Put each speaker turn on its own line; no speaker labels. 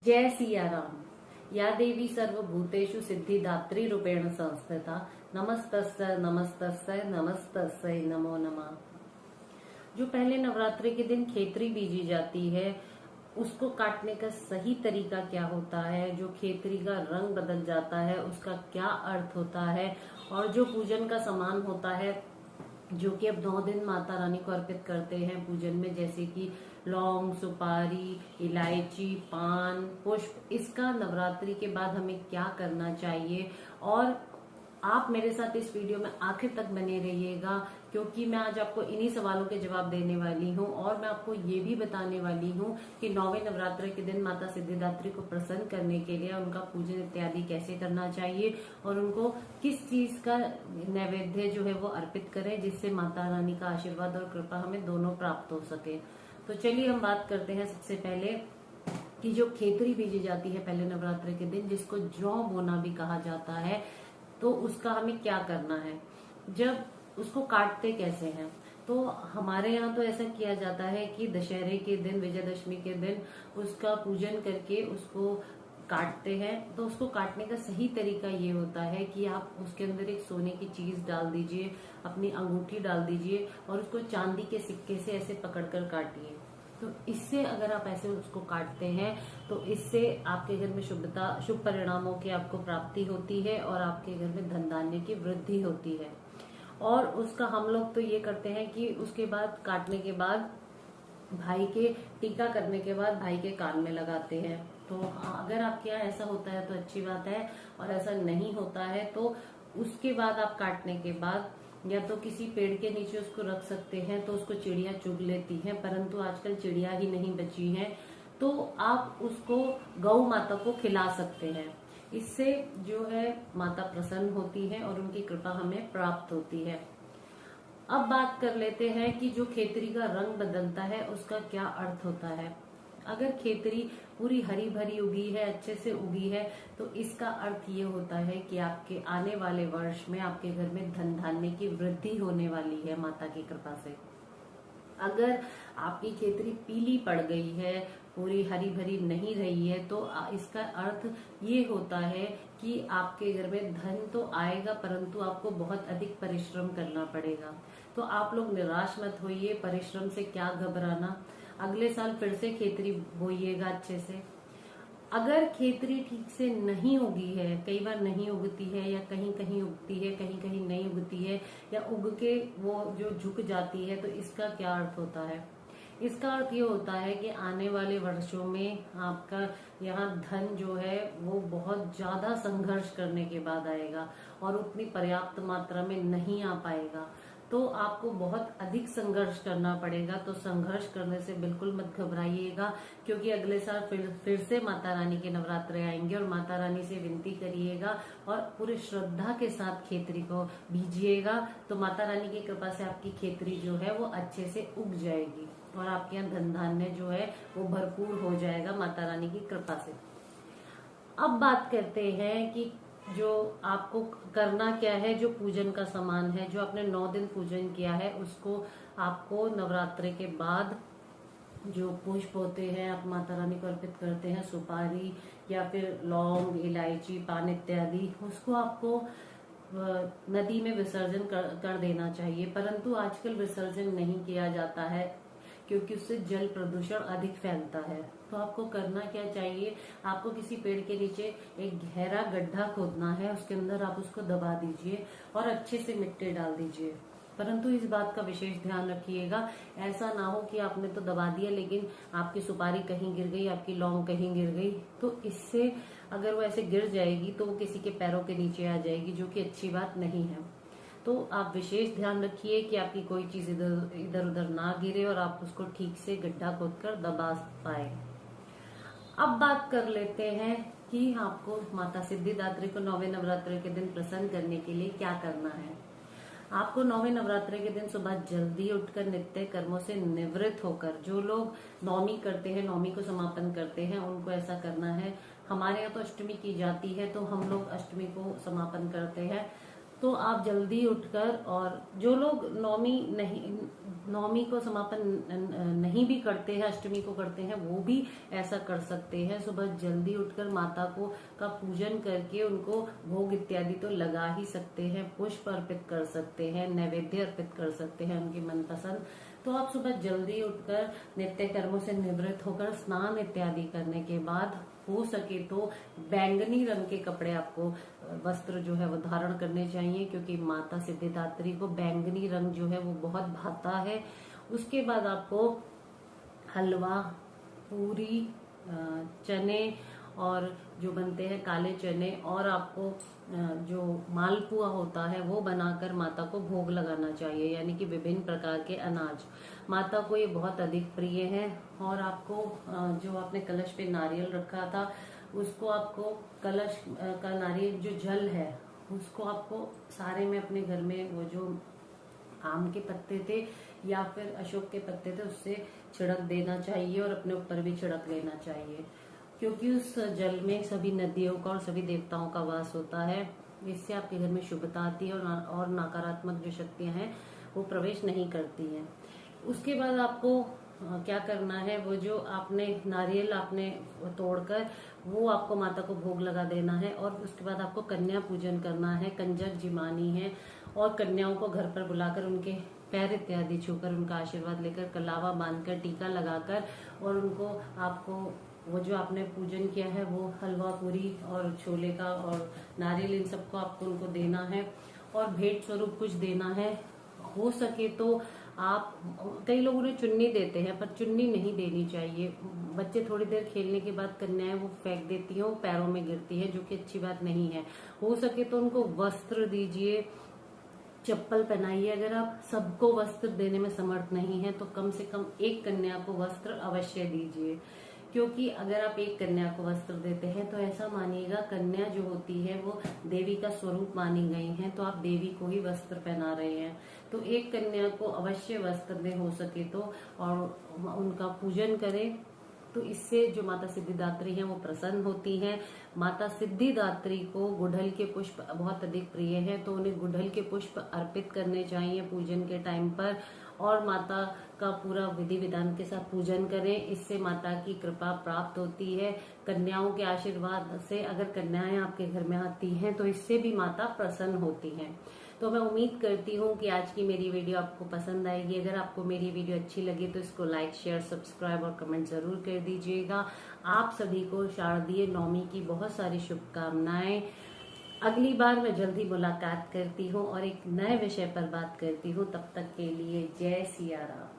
जय सिया राम। या देवी सर्वभूतेषु सिद्धिदात्री रूपेण संस्थिता नमस्तस्यै नमस्तस्यै नमस्तस्यै नमो नमः। जो पहले नवरात्रि के दिन खेतरी बीजी जाती है उसको काटने का सही तरीका क्या होता है, जो खेतरी का रंग बदल जाता है उसका क्या अर्थ होता है, और जो पूजन का सामान होता है जो कि अब 9 दिन माता रानी को अर्पित करते हैं पूजन में, जैसे कि लौंग, सुपारी, इलायची, पान, पुष्प, इसका नवरात्रि के बाद हमें क्या करना चाहिए। और आप मेरे साथ इस वीडियो में आखिर तक बने रहिएगा, क्योंकि मैं आज आपको इन्हीं सवालों के जवाब देने वाली हूँ। और मैं आपको ये भी बताने वाली हूँ कि 9वें नवरात्र के दिन माता सिद्धिदात्री को प्रसन्न करने के लिए उनका पूजन इत्यादि कैसे करना चाहिए और उनको किस चीज का नैवेद्य जो है वो अर्पित करें, जिससे माता रानी का आशीर्वाद और कृपा हमें दोनों प्राप्त हो सके। तो चलिए हम बात करते हैं सबसे पहले कि जो खेतरी बीजी जाती है पहले नवरात्र के दिन, जिसको जौ बोना भी कहा जाता है, तो उसका हमें क्या करना है। जब उसको काटते कैसे हैं, तो हमारे यहाँ तो ऐसा किया जाता है कि दशहरे के दिन, विजयदशमी के दिन उसका पूजन करके उसको काटते हैं। तो उसको काटने का सही तरीका ये होता है कि आप उसके अंदर एक सोने की चीज डाल दीजिए, अपनी अंगूठी डाल दीजिए और उसको चांदी के सिक्के से ऐसे पकड़कर काटिए। तो इससे अगर आप ऐसे उसको काटते हैं तो इससे आपके घर में शुभता, शुभ परिणामों की आपको प्राप्ति होती है और आपके घर में धन धान्य की वृद्धि होती है। और उसका हम लोग तो ये करते हैं कि उसके बाद, काटने के बाद, भाई के टीका करने के बाद भाई के कान में लगाते हैं। तो अगर आपके यहाँ ऐसा होता है तो अच्छी बात है, और ऐसा नहीं होता है तो उसके बाद आप काटने के बाद या तो किसी पेड़ के नीचे उसको रख सकते हैं, तो उसको चिड़िया चुग लेती हैं, परंतु आजकल चिड़िया ही नहीं बची हैं, तो आप उसको गौ माता को खिला सकते हैं। इससे जो है माता प्रसन्न होती है और उनकी कृपा हमें प्राप्त होती है। अब बात कर लेते हैं कि जो खेतरी का रंग बदलता है उसका क्या अर्थ होता है। अगर खेतरी पूरी हरी भरी उगी है, अच्छे से उगी है, तो इसका अर्थ ये होता है कि आपके आने वाले वर्ष में आपके घर में धन धान्य की वृद्धि होने वाली है माता की कृपा से। अगर आपकी खेतरी पीली पड़ गई है, पूरी हरी भरी नहीं रही है, तो इसका अर्थ ये होता है कि आपके घर में धन तो आएगा परंतु आपको बहुत अधिक परिश्रम करना पड़ेगा। तो आप लोग निराश मत होइए, परिश्रम से क्या घबराना, अगले साल फिर से खेतरी बोइएगा अच्छे से। अगर खेतरी ठीक से नहीं उगी है, कई बार नहीं उगती है या कहीं कहीं उगती है, कहीं कहीं नहीं उगती है, या उग के वो जो झुक जाती है, तो इसका क्या अर्थ होता है। इसका अर्थ ये होता है कि आने वाले वर्षों में आपका यहाँ धन जो है वो बहुत ज्यादा संघर्ष करने के बाद आएगा और उतनी पर्याप्त मात्रा में नहीं आ पाएगा, तो आपको बहुत अधिक संघर्ष करना पड़ेगा। तो संघर्ष करने से बिल्कुल मत घबराइएगा, क्योंकि अगले साल फिर से माता रानी के नवरात्रे आएंगे और माता रानी से विनती करिएगा और पूरी श्रद्धा के साथ खेतरी को बीजिएगा, तो माता रानी की कृपा से आपकी खेतरी जो है वो अच्छे से उग जाएगी और आपके यहाँ धन धान्य जो है वो भरपूर हो जाएगा माता रानी की कृपा से। अब बात करते हैं कि जो आपको करना क्या है। जो पूजन का सामान है, जो आपने 9 दिन पूजन किया है, उसको आपको नवरात्रि के बाद जो पुष्प होते हैं आप माता रानी को अर्पित करते हैं, सुपारी या फिर लौंग, इलायची, पान इत्यादि, उसको आपको नदी में विसर्जन कर देना चाहिए। परंतु आजकल विसर्जन नहीं किया जाता है क्योंकि उससे जल प्रदूषण अधिक फैलता है। तो आपको करना क्या चाहिए, आपको किसी पेड़ के नीचे एक गहरा गड्ढा खोदना है, उसके अंदर आप उसको दबा दीजिए और अच्छे से मिट्टी डाल दीजिए। परंतु इस बात का विशेष ध्यान रखिएगा, ऐसा ना हो कि आपने तो दबा दिया लेकिन आपकी सुपारी कहीं गिर गई, आपकी लौंग कहीं गिर गई, तो इससे अगर वो ऐसे गिर जाएगी तो वो किसी के पैरों के नीचे आ जाएगी, जो कि अच्छी बात नहीं है। तो आप विशेष ध्यान रखिए कि आपकी कोई चीज इधर उधर ना गिरे और आप उसको ठीक से गड्ढा खोदकर दबा पाए। अब बात कर लेते हैं कि आपको माता सिद्धिदात्री को 9वें नवरात्र के दिन प्रसन्न करने के लिए क्या करना है। आपको 9वें नवरात्र के दिन सुबह जल्दी उठकर नित्य कर्मों से निवृत्त होकर, जो लोग नौमी करते हैं, नौमी को समापन करते हैं, उनको ऐसा करना है। हमारे यहाँ तो अष्टमी की जाती है तो हम लोग अष्टमी को समापन करते हैं। तो आप जल्दी उठकर, और जो लोग नौमी को समापन नहीं भी करते हैं, अष्टमी को करते हैं, वो भी ऐसा कर सकते हैं। सुबह जल्दी उठकर माता को का पूजन करके उनको भोग इत्यादि तो लगा ही सकते हैं, पुष्प अर्पित कर सकते हैं, नैवेद्य अर्पित कर सकते हैं उनकी मनपसंद। तो आप सुबह जल्दी उठकर नित्य कर्मों से निवृत्त होकर स्नान इत्यादि करने के बाद हो सके तो बैंगनी रंग के कपड़े आपको, वस्त्र जो है वो धारण करने चाहिए, क्योंकि माता सिद्धिदात्री को बैंगनी रंग जो है वो बहुत भाता है। उसके बाद आपको हलवा, पूरी, चने और जो बनते हैं काले चने, और आपको जो मालपुआ होता है वो बनाकर माता को भोग लगाना चाहिए, यानी कि विभिन्न प्रकार के अनाज। माता को ये बहुत अधिक प्रिय है। और आपको जो आपने कलश पे नारियल रखा था, उसको आपको कलश का नारियल जो जल है उसको आपको सारे में अपने घर में वो जो आम के पत्ते थे या फिर अशोक के पत्ते थे उससे छिड़क देना चाहिए, और अपने ऊपर भी छिड़क लेना चाहिए, क्योंकि उस जल में सभी नदियों का और सभी देवताओं का वास होता है। इससे आपके घर में शुभता आती है और नकारात्मक जो शक्तियां हैं वो प्रवेश नहीं करती हैं। उसके बाद आपको क्या करना है, वो जो आपने नारियल आपने तोड़कर वो आपको माता को भोग लगा देना है, और उसके बाद आपको कन्या पूजन करना है, कंजक जिमानी है, और कन्याओं को घर पर बुलाकर उनके पैर इत्यादि छूकर उनका आशीर्वाद लेकर, कलावा बांधकर, टीका लगाकर, और उनको आपको वो जो आपने पूजन किया है वो हलवा, पूरी और छोले का और नारियल, इन सबको आपको उनको देना है, और भेंट स्वरूप कुछ देना है। हो सके तो आप, कई लोग उन्हें चुन्नी देते हैं, पर चुन्नी नहीं देनी चाहिए। बच्चे थोड़ी देर खेलने के बाद कन्याएं वो फेंक देती हैं, वो पैरों में गिरती है, जो कि अच्छी बात नहीं है। हो सके तो उनको वस्त्र दीजिए, चप्पल पहनाइए। अगर आप सबको वस्त्र देने में समर्थ नहीं है तो कम से कम एक कन्या को वस्त्र अवश्य दीजिए, क्योंकि अगर आप एक कन्या को वस्त्र देते हैं तो ऐसा मानिएगा, कन्या जो होती है वो देवी का स्वरूप मानी गई है, तो आप देवी को ही वस्त्र पहना रहे हैं। तो एक कन्या को अवश्य वस्त्र दे हो सके तो, और उनका पूजन करें। तो इससे जो माता सिद्धिदात्री हैं वो प्रसन्न होती हैं। माता सिद्धिदात्री को गुड़हल के पुष्प बहुत अधिक प्रिय हैं, तो उन्हें गुड़हल के पुष्प अर्पित करने चाहिए पूजन के टाइम पर, और माता का पूरा विधि विधान के साथ पूजन करें। इससे माता की कृपा प्राप्त होती है। कन्याओं के आशीर्वाद से, अगर कन्याएं आपके घर में आती हैं तो इससे भी माता प्रसन्न होती हैं। तो मैं उम्मीद करती हूँ कि आज की मेरी वीडियो आपको पसंद आएगी। अगर आपको मेरी वीडियो अच्छी लगी तो इसको लाइक, शेयर, सब्सक्राइब और कमेंट जरूर कर दीजिएगा। आप सभी को शारदीय नवमी की बहुत सारी शुभकामनाएं। अगली बार मैं जल्दी मुलाकात करती हूँ और एक नए विषय पर बात करती हूँ। तब तक के लिए जय सिया राम।